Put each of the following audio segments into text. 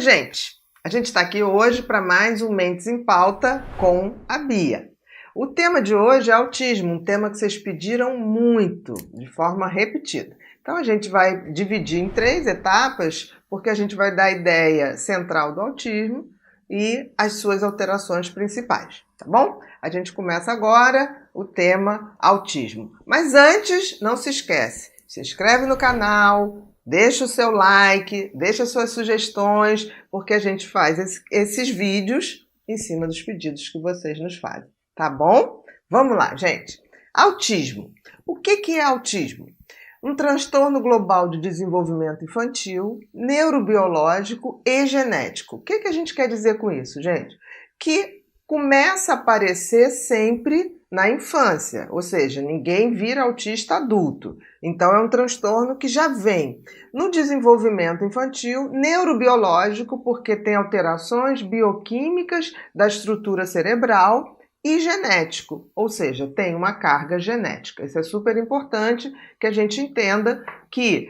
gente! A gente está aqui hoje para mais um Mentes em Pauta com a Bia. O tema de hoje é autismo, um tema que vocês pediram muito, de forma repetida. Então a gente vai dividir em 3 etapas, porque a gente vai dar a ideia central do autismo e as suas alterações principais, tá bom? A gente começa agora o tema autismo. Mas antes, não se esquece, se inscreve no canal, deixa o seu like, deixa suas sugestões, porque a gente faz esses vídeos em cima dos pedidos que vocês nos fazem, tá bom? Vamos lá, gente. Autismo. O que é autismo? Um transtorno global de desenvolvimento infantil, neurobiológico e genético. O que a gente quer dizer com isso, gente? Que começa a aparecer sempre na infância, ou seja, ninguém vira autista adulto. Então é um transtorno que já vem no desenvolvimento infantil, neurobiológico, porque tem alterações bioquímicas da estrutura cerebral, e genético, ou seja, tem uma carga genética. Isso é super importante que a gente entenda que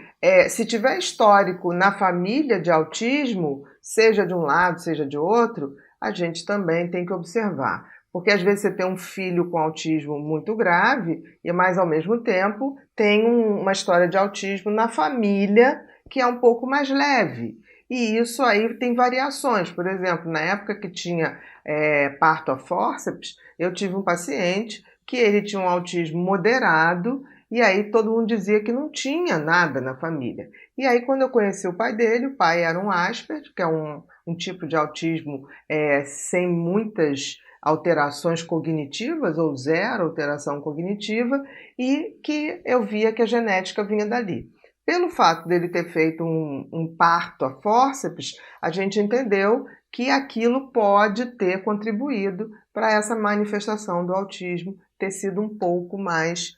se tiver histórico na família de autismo, seja de um lado, seja de outro, a gente também tem que observar. Porque às vezes você tem um filho com autismo muito grave, mas ao mesmo tempo tem uma história de autismo na família que é um pouco mais leve. E isso aí tem variações. Por exemplo, na época que tinha parto a fórceps, eu tive um paciente que ele tinha um autismo moderado e aí todo mundo dizia que não tinha nada na família. E aí quando eu conheci o pai dele, o pai era um Asperger, que é um tipo de autismo sem muitas alterações cognitivas ou zero alteração cognitiva e que eu via que a genética vinha dali. Pelo fato dele ter feito um parto a fórceps, a gente entendeu que aquilo pode ter contribuído para essa manifestação do autismo ter sido um pouco mais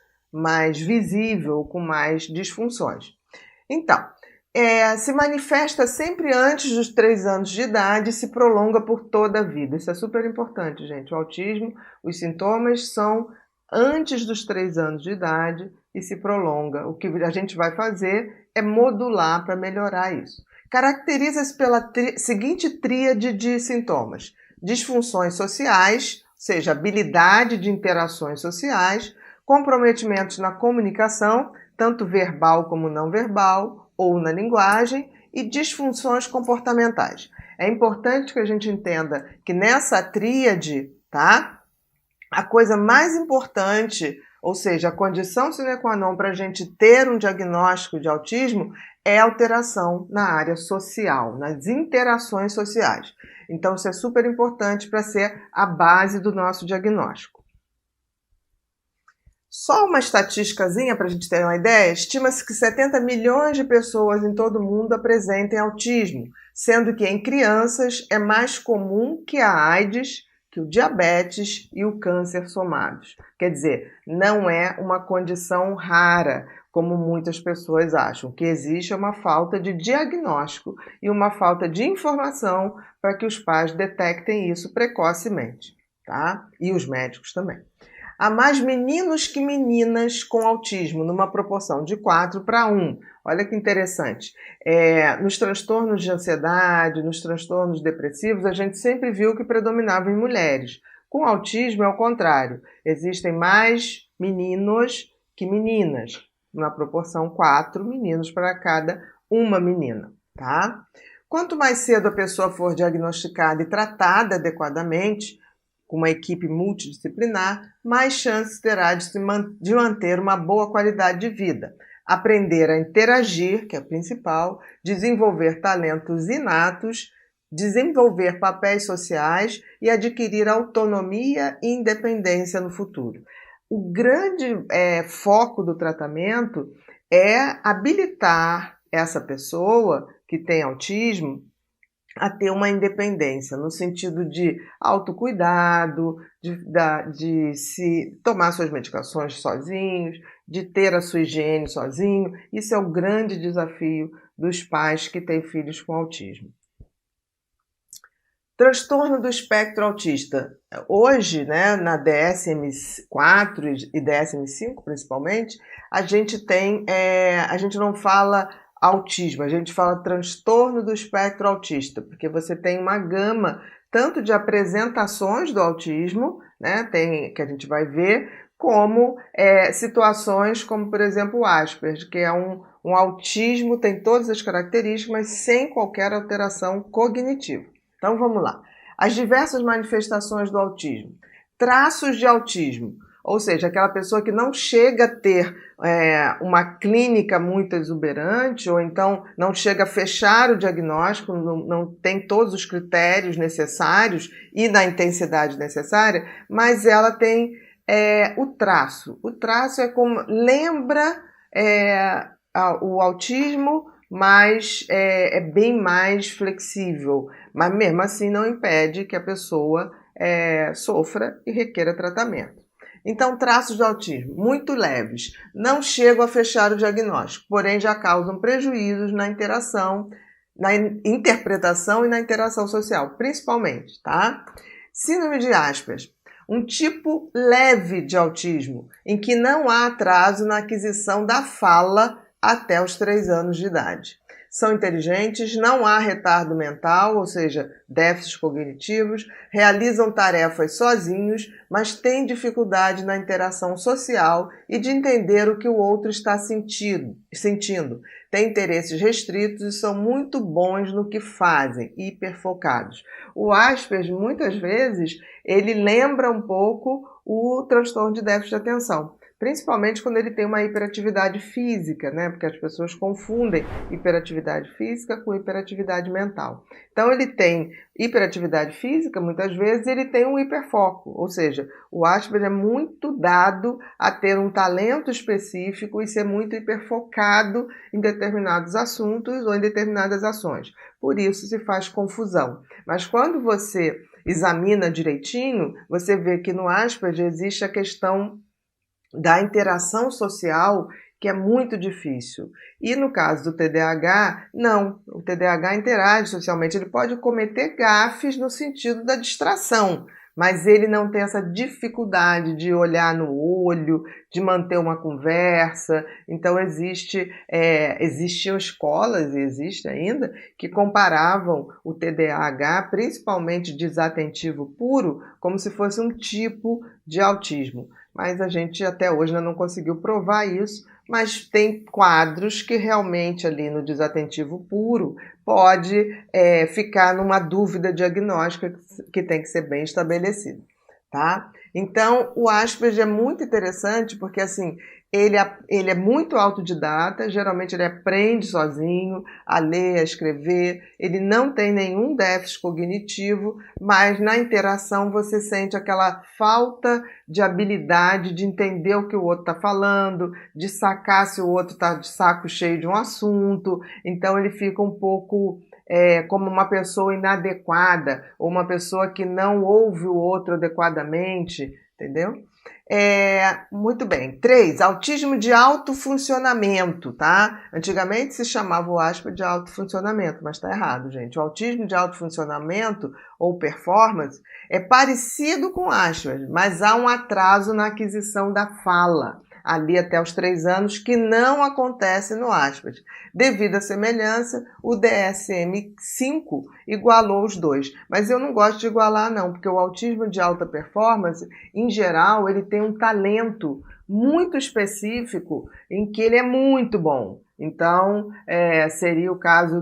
visível, com mais disfunções. Então, se manifesta sempre antes dos 3 anos de idade e se prolonga por toda a vida. Isso é super importante, gente. O autismo, os sintomas são antes dos 3 anos de idade e se prolonga. O que a gente vai fazer é modular para melhorar isso. Caracteriza-se pela seguinte tríade de sintomas: disfunções sociais, ou seja, habilidade de interações sociais, comprometimentos na comunicação, tanto verbal como não verbal, ou na linguagem, e disfunções comportamentais. É importante que a gente entenda que nessa tríade, tá? A coisa mais importante, ou seja, a condição sine qua non para a gente ter um diagnóstico de autismo é alteração na área social, nas interações sociais. Então, isso é super importante para ser a base do nosso diagnóstico. Só uma estatísticazinha para a gente ter uma ideia: estima-se que 70 milhões de pessoas em todo o mundo apresentem autismo, sendo que em crianças é mais comum que a AIDS, que o diabetes e o câncer somados. Quer dizer, não é uma condição rara, como muitas pessoas acham. O que existe é uma falta de diagnóstico e uma falta de informação para que os pais detectem isso precocemente, tá? E os médicos também. Há mais meninos que meninas com autismo, numa proporção de 4:1. Olha que interessante. Nos transtornos de ansiedade, nos transtornos depressivos, a gente sempre viu que predominava em mulheres. Com autismo é o contrário. Existem mais meninos que meninas, na proporção 4 meninos para cada uma menina, tá? Quanto mais cedo a pessoa for diagnosticada e tratada adequadamente, com uma equipe multidisciplinar, mais chances terá de manter uma boa qualidade de vida, aprender a interagir, que é o principal, desenvolver talentos inatos, desenvolver papéis sociais e adquirir autonomia e independência no futuro. O grande foco do tratamento é habilitar essa pessoa que tem autismo a ter uma independência, no sentido de autocuidado, de se tomar suas medicações sozinhos, de ter a sua higiene sozinho. Isso é o grande desafio dos pais que têm filhos com autismo. Transtorno do espectro autista. Hoje, né, na DSM-4 e DSM-5 principalmente, a gente não fala autismo, a gente fala transtorno do espectro autista, porque você tem uma gama tanto de apresentações do autismo, né, que a gente vai ver, como situações como, por exemplo, o Asperger, que é um autismo, tem todas as características, mas sem qualquer alteração cognitiva. Então vamos lá. As diversas manifestações do autismo. Traços de autismo, ou seja, aquela pessoa que não chega a ter uma clínica muito exuberante, ou então não chega a fechar o diagnóstico, não tem todos os critérios necessários e na intensidade necessária, mas ela tem o traço. O traço é como lembra o autismo, mas é bem mais flexível, mas mesmo assim não impede que a pessoa sofra e requeira tratamento. Então, traços de autismo muito leves, não chegam a fechar o diagnóstico, porém já causam prejuízos na interação, na interpretação e na interação social, principalmente, tá? Síndrome de Asperger, um tipo leve de autismo, em que não há atraso na aquisição da fala até os 3 anos de idade. São inteligentes, não há retardo mental, ou seja, déficits cognitivos, realizam tarefas sozinhos, mas têm dificuldade na interação social e de entender o que o outro está sentindo. Têm interesses restritos e são muito bons no que fazem, hiperfocados. O Asperger, muitas vezes, ele lembra um pouco o transtorno de déficit de atenção. Principalmente quando ele tem uma hiperatividade física, né? Porque as pessoas confundem hiperatividade física com hiperatividade mental. Então ele tem hiperatividade física, muitas vezes, ele tem um hiperfoco, ou seja, o Asperger é muito dado a ter um talento específico e ser muito hiperfocado em determinados assuntos ou em determinadas ações. Por isso se faz confusão. Mas quando você examina direitinho, você vê que no Asperger existe a questão da interação social, que é muito difícil. E no caso do TDAH, não. O TDAH interage socialmente. Ele pode cometer gafes no sentido da distração, mas ele não tem essa dificuldade de olhar no olho, de manter uma conversa. Então existiam escolas, e existe ainda, que comparavam o TDAH, principalmente desatentivo puro, como se fosse um tipo de autismo. Mas a gente até hoje ainda não conseguiu provar isso, mas tem quadros que realmente ali no desatentivo puro pode ficar numa dúvida diagnóstica que tem que ser bem estabelecida, tá? Então, o Asperger é muito interessante porque, assim, ele é muito autodidata, geralmente ele aprende sozinho a ler, a escrever, ele não tem nenhum déficit cognitivo, mas na interação você sente aquela falta de habilidade de entender o que o outro está falando, de sacar se o outro está de saco cheio de um assunto, então ele fica um pouco como uma pessoa inadequada, ou uma pessoa que não ouve o outro adequadamente, entendeu? Muito bem. 3, autismo de alto funcionamento, tá? Antigamente se chamava o Asperger de alto funcionamento, mas tá errado, gente. O autismo de alto funcionamento ou performance é parecido com o Asperger, mas há um atraso na aquisição da fala, ali até os 3 anos, que não acontece no Asperger. Devido à semelhança, o DSM-5 igualou os dois. Mas eu não gosto de igualar, não, porque o autismo de alta performance, em geral, ele tem um talento muito específico em que ele é muito bom. Então, seria o caso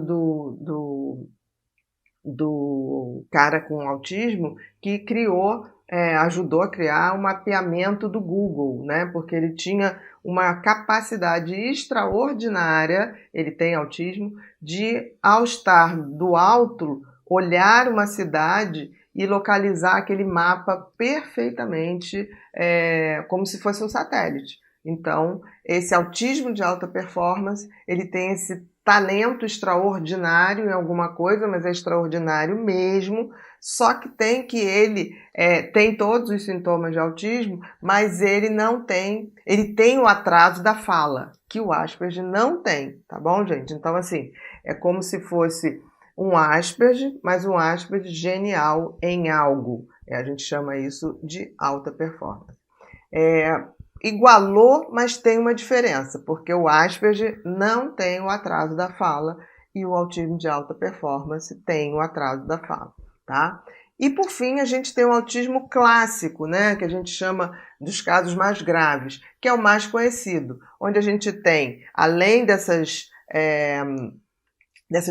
do cara com autismo que ajudou a criar o mapeamento do Google, né? Porque ele tinha uma capacidade extraordinária, ele tem autismo, de, ao estar do alto, olhar uma cidade e localizar aquele mapa perfeitamente, como se fosse um satélite. Então, esse autismo de alta performance, ele tem esse talento extraordinário em alguma coisa, mas é extraordinário mesmo, só que ele tem todos os sintomas de autismo, mas ele não tem, ele tem o atraso da fala, que o Asperger não tem, tá bom, gente? Então, assim, é como se fosse um Asperger, mas um Asperger genial em algo. A gente chama isso de alta performance. igualou, mas tem uma diferença, porque o Asperger não tem o atraso da fala e o autismo de alta performance tem o atraso da fala, tá? E por fim, a gente tem o autismo clássico, né, que a gente chama dos casos mais graves, que é o mais conhecido, onde a gente tem, além dessa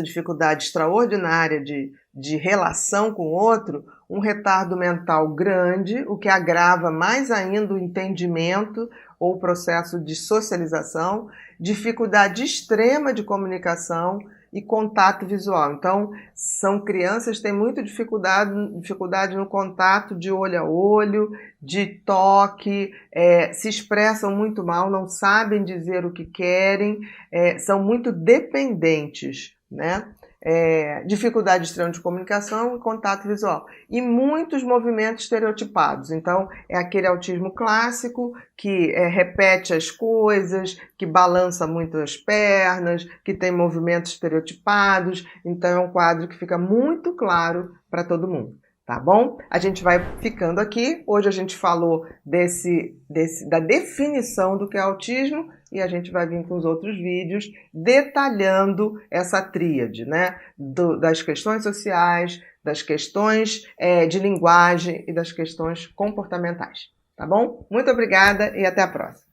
dificuldade extraordinária de relação com o outro, um retardo mental grande, o que agrava mais ainda o entendimento ou o processo de socialização, dificuldade extrema de comunicação e contato visual. Então, são crianças que têm muita dificuldade no contato de olho a olho, de toque, se expressam muito mal, não sabem dizer o que querem, são muito dependentes, né? Dificuldade extrema de comunicação e contato visual. E muitos movimentos estereotipados. Então, é aquele autismo clássico que repete as coisas, que balança muito as pernas, que tem movimentos estereotipados. Então, é um quadro que fica muito claro para todo mundo. Tá bom? A gente vai ficando aqui. Hoje a gente falou da definição do que é autismo e a gente vai vir com os outros vídeos detalhando essa tríade, né? Das questões sociais, das questões de linguagem e das questões comportamentais. Tá bom? Muito obrigada e até a próxima.